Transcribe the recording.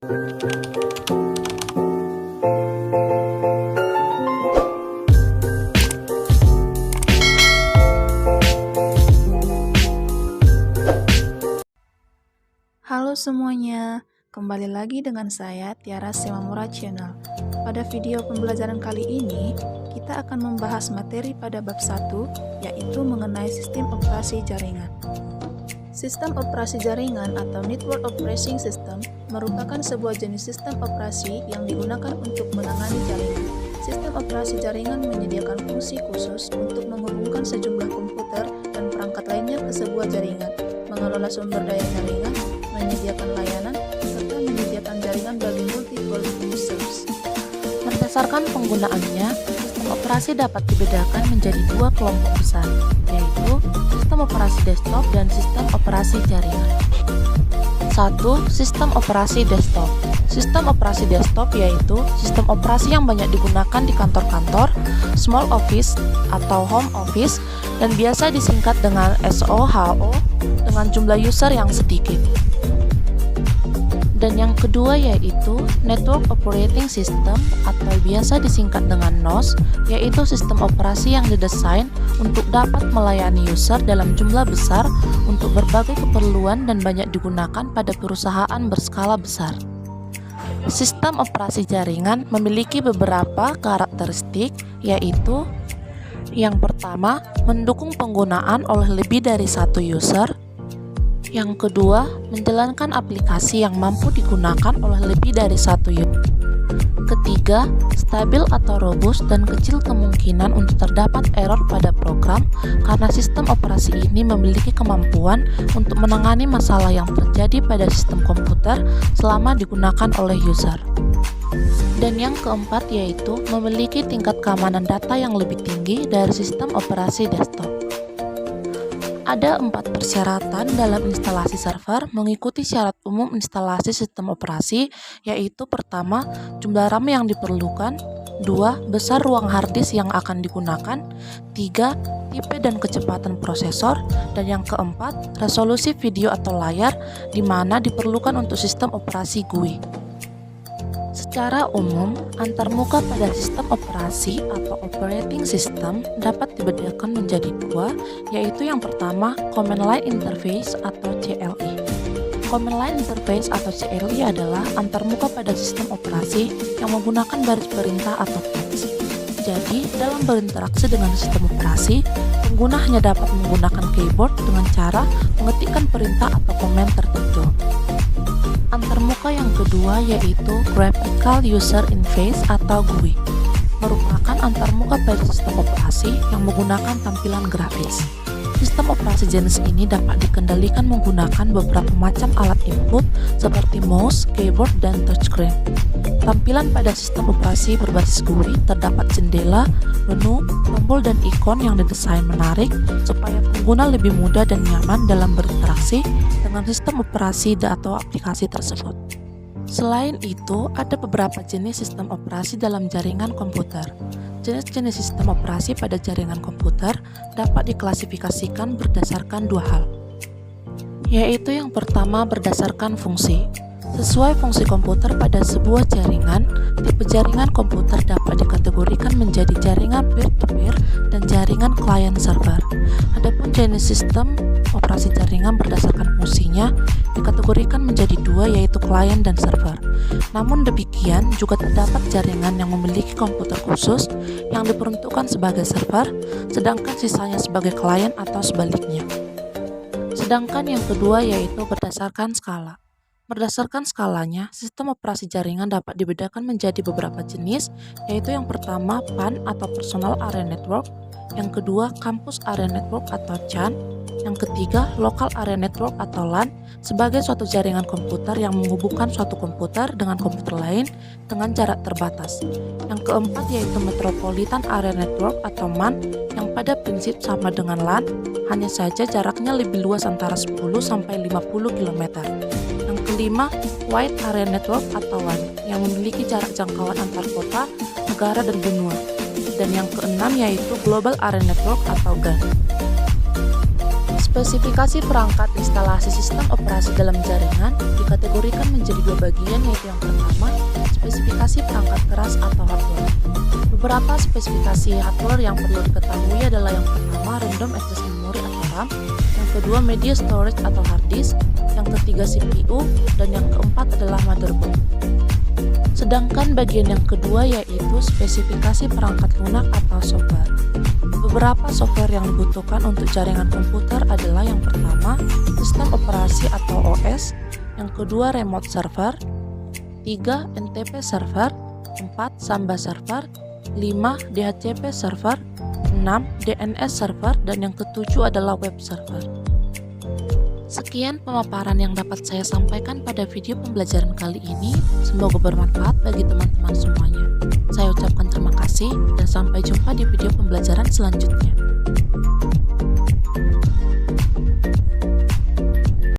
Halo semuanya, kembali lagi dengan saya Tiara Semamura Channel. Pada video pembelajaran kali ini, kita akan membahas materi pada bab 1, yaitu mengenai sistem operasi jaringan. Sistem operasi jaringan atau Network Operating System merupakan sebuah jenis sistem operasi yang digunakan untuk menangani jaringan. Sistem operasi jaringan menyediakan fungsi khusus untuk menghubungkan sejumlah komputer dan perangkat lainnya ke sebuah jaringan, mengelola sumber daya jaringan, menyediakan layanan, serta menyediakan jaringan bagi multiple users. Berdasarkan penggunaannya, sistem operasi dapat dibedakan menjadi dua kelompok besar, yaitu sistem operasi desktop dan sistem operasi jaringan. 1. Sistem operasi desktop. Sistem operasi desktop yaitu sistem operasi yang banyak digunakan di kantor-kantor, small office atau home office, dan biasa disingkat dengan SOHO dengan jumlah user yang sedikit. Dan yang kedua yaitu Network Operating System atau biasa disingkat dengan NOS, yaitu sistem operasi yang didesain untuk dapat melayani user dalam jumlah besar untuk berbagai keperluan dan banyak digunakan pada perusahaan berskala besar. Sistem operasi jaringan memiliki beberapa karakteristik, yaitu yang pertama, mendukung penggunaan oleh lebih dari satu user. Yang kedua, menjalankan aplikasi yang mampu digunakan oleh lebih dari satu user. Ketiga, stabil atau robust dan kecil kemungkinan untuk terdapat error pada program karena sistem operasi ini memiliki kemampuan untuk menangani masalah yang terjadi pada sistem komputer selama digunakan oleh user. Dan yang keempat yaitu memiliki tingkat keamanan data yang lebih tinggi dari sistem operasi desktop. Ada 4 persyaratan dalam instalasi server mengikuti syarat umum instalasi sistem operasi, yaitu pertama, jumlah RAM yang diperlukan, 2. Besar ruang harddisk yang akan digunakan, 3. Tipe dan kecepatan prosesor, dan yang keempat, resolusi video atau layar di mana diperlukan untuk sistem operasi GUI. Secara umum, antarmuka pada sistem operasi atau operating system dapat dibedakan menjadi dua, yaitu yang pertama, Command Line Interface atau CLI. Command Line Interface atau CLI adalah antarmuka pada sistem operasi yang menggunakan baris perintah atau teks. Jadi, dalam berinteraksi dengan sistem operasi, pengguna hanya dapat menggunakan keyboard dengan cara mengetikkan perintah atau komen tertentu. Antarmuka yang kedua yaitu Graphical User Interface atau GUI, merupakan antarmuka pada sistem operasi yang menggunakan tampilan grafis. Sistem operasi jenis ini dapat dikendalikan menggunakan beberapa macam alat input seperti mouse, keyboard, dan touchscreen. Tampilan pada sistem operasi berbasis GUI terdapat jendela, menu, tombol, dan ikon yang didesain menarik supaya pengguna lebih mudah dan nyaman dalam berinteraksi dengan sistem operasi atau aplikasi tersebut. Selain itu, ada beberapa jenis sistem operasi dalam jaringan komputer. Jenis-jenis sistem operasi pada jaringan komputer dapat diklasifikasikan berdasarkan dua hal, yaitu yang pertama berdasarkan fungsi. Sesuai fungsi komputer pada sebuah jaringan, tipe jaringan komputer dapat dikategorikan menjadi jaringan peer-to-peer dan jaringan client-server. Adapun jenis sistem operasi jaringan berdasarkan fungsinya dikategorikan menjadi dua, yaitu client dan server. Namun demikian, juga terdapat jaringan yang memiliki komputer khusus yang diperuntukkan sebagai server, sedangkan sisanya sebagai client atau sebaliknya. Sedangkan yang kedua yaitu berdasarkan skala. Berdasarkan skalanya, sistem operasi jaringan dapat dibedakan menjadi beberapa jenis, yaitu yang pertama PAN atau Personal Area Network, yang kedua Campus Area Network atau CAN, yang ketiga Local Area Network atau LAN sebagai suatu jaringan komputer yang menghubungkan suatu komputer dengan komputer lain dengan jarak terbatas. Yang keempat yaitu Metropolitan Area Network atau MAN yang pada prinsip sama dengan LAN, hanya saja jaraknya lebih luas antara 10 sampai 50 km. Yang kelima, Wide Area Network atau WAN yang memiliki jarak jangkauan antar kota, negara, dan benua. Dan yang keenam yaitu Global Area Network atau GAN. Spesifikasi perangkat instalasi sistem operasi dalam jaringan dikategorikan menjadi dua bagian, yaitu yang pertama, spesifikasi perangkat keras atau hardware. Beberapa spesifikasi hardware yang perlu diketahui adalah yang pertama, random access memory atau RAM, yang kedua, media storage atau hard disk, yang ketiga, CPU, dan yang keempat adalah motherboard. Sedangkan bagian yang kedua yaitu spesifikasi perangkat lunak atau software. Beberapa software yang dibutuhkan untuk jaringan komputer adalah yang pertama, sistem operasi atau OS, yang kedua, remote server, 3, NTP server, 4, Samba server, 5, DHCP server, 6, DNS server, dan yang ketujuh adalah web server. Sekian pemaparan yang dapat saya sampaikan pada video pembelajaran kali ini. Semoga bermanfaat bagi teman-teman semuanya. Saya ucapkan terima kasih dan sampai jumpa di video pembelajaran selanjutnya.